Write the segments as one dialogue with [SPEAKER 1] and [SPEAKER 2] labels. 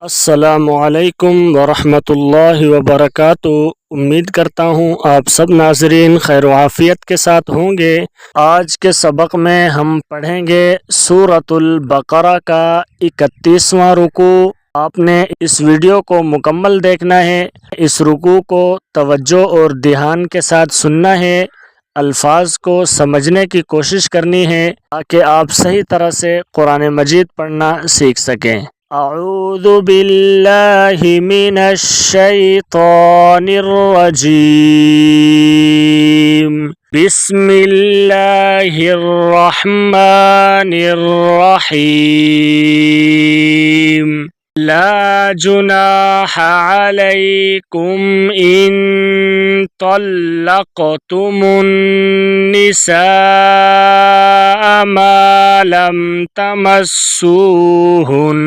[SPEAKER 1] अस्सलामुअलैकुम वरहमतुल्लाहि वबरकातुहू। उम्मीद करता हूँ आप सब नाज़रीन खैर आफ़ियत के साथ होंगे। आज के सबक में हम पढ़ेंगे सूरतुल बकरा का 31वां रुकू। आपने इस वीडियो को मुकम्मल देखना है। इस रुकू को तवज्जो और ध्यान के साथ सुनना है। अल्फाज को समझने की कोशिश करनी है ताकि आप सही तरह से कुरान मजीद पढ़ना सीख सकें। अऊज़ु बिल्लाहि मिनश शैतानिर रजीम। बिस्मिल्लाहिर रहमानिर रहीम। ला जुनाहा अलैकुम इन तल्लक़तुमुन निसा मा लम तमस्सूहुन।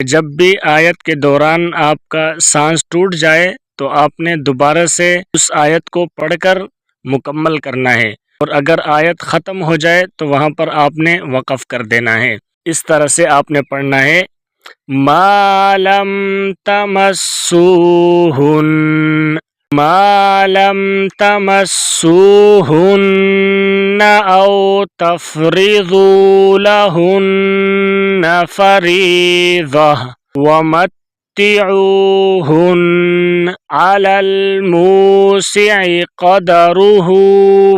[SPEAKER 1] जब भी आयत के दौरान आपका सांस टूट जाए तो आपने दोबारा से उस आयत को पढ़कर मुकम्मल करना है, और अगर आयत ख़त्म हो जाए तो वहाँ पर आपने वक़फ़ कर देना है। इस तरह से आपने पढ़ना है। मालम तमस्सूहुन, मालम तमस्सूहुन्न औ तफ़रिज़ू लहुन्न फ़रीज़ह वमत्तिऊहुन्न अलल मूसिअ क़दरुहु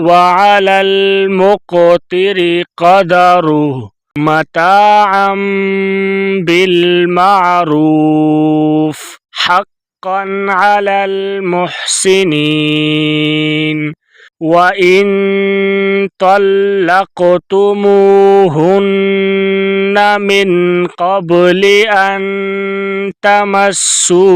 [SPEAKER 1] व अलल मुक़तिरि क़दरुहु मताअम बिल मारूफ हक़्क़न अलल मुहसिनीन। व इन तल्लक़तुमूहुन्न मिन क़ब्लि अन तमस्सूहुन्न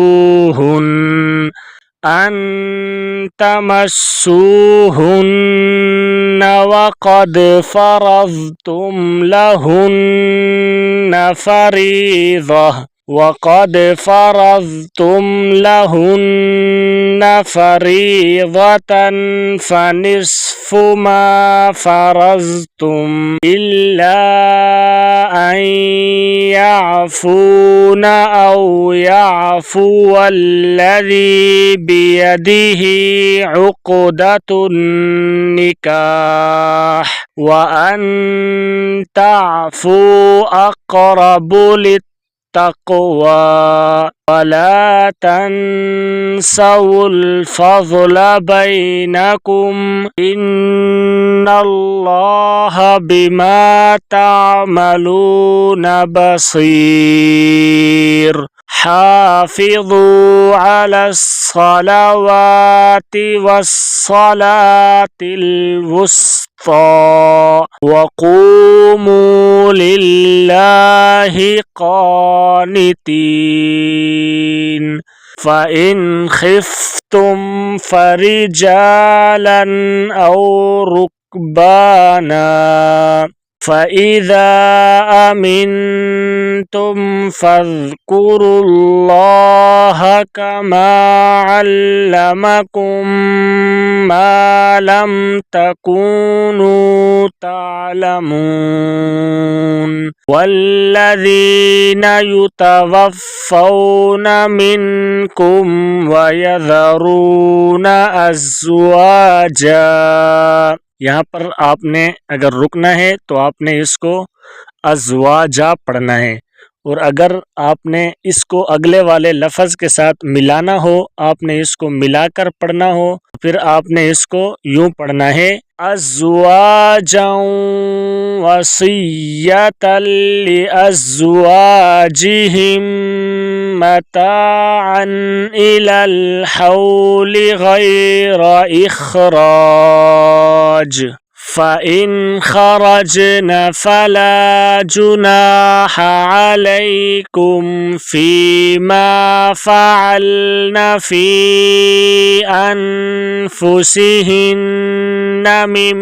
[SPEAKER 1] व क़द फ़रज़्तुम लहुन्न फ़रीज़ह वक़द फ़रज़्तुम लहुन्न फ़रीज़तन फ़निस्फ़ु मा फ़रज़्तुम इल्ला अन यअफ़ून औ यअफ़ुवल्लज़ी बियदिही उक़दतुन निकाह व अन तअफ़ू अक़रबु लित्तक़वा वला तन्सवुल फ़ज़्ल बैनकुम इन्नल्लाह बिमा तअमलून बसीर। हाफ़िज़ू अलस्सलावाति वस्सलातिल वुस्ता वक़ूमू लिल्लाहि क़ानितीन। फ़इन ख़िफ़्तुम फ़रिजालन औ रुकबाना फ़इज़ा अमिनतुम फ़ज़्कुरुल्लाह कमा अल्लमकुम मा लम तकूनू तालमून। वल्लज़ीना युतवफ़्फ़ौना मिनकुम व यज़रूना अज़वाजा। यहाँ पर आपने अगर रुकना है तो आपने इसको अज़वाजा पढ़ना है, और अगर आपने इसको अगले वाले लफ्ज़ के साथ मिलाना हो, आपने इसको मिलाकर पढ़ना हो, फिर आपने इसको यूँ पढ़ना है अज़वाजन वसिय्यतन लिअज़वाजिहिम मताअन इलल हौलि गैर इख़राज। फ़इन ख़रजन फ़ला जुनाहा अलैकुम फ़ीमा फ़अल्न फ़ी अनफ़ुसिहिन्न मिन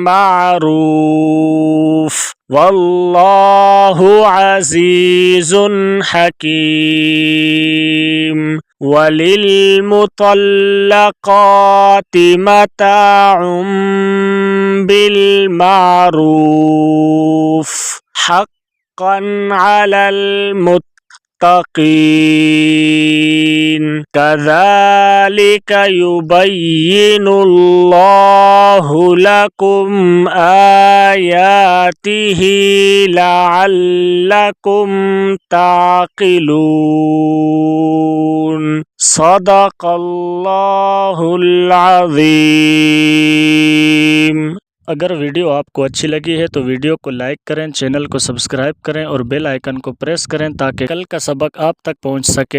[SPEAKER 1] मारूफ़ वल्लाहु अज़ीज़ुन हकीम। वलिल मुतल्लक़ाति मताउम बिल मारूफ हक़्क़न अलल मुत्तक़ीन कज़ालिका युबय्यिनुल्लाहु लकुम आयातिही लअल्लकुम ताक़िलून। सदक़ल्लाहुल अज़ीम। अगर वीडियो आपको अच्छी लगी है तो वीडियो को लाइक करें, चैनल को सब्सक्राइब करें और बेल आइकन को प्रेस करें ताकि कल का सबक आप तक पहुंच सके।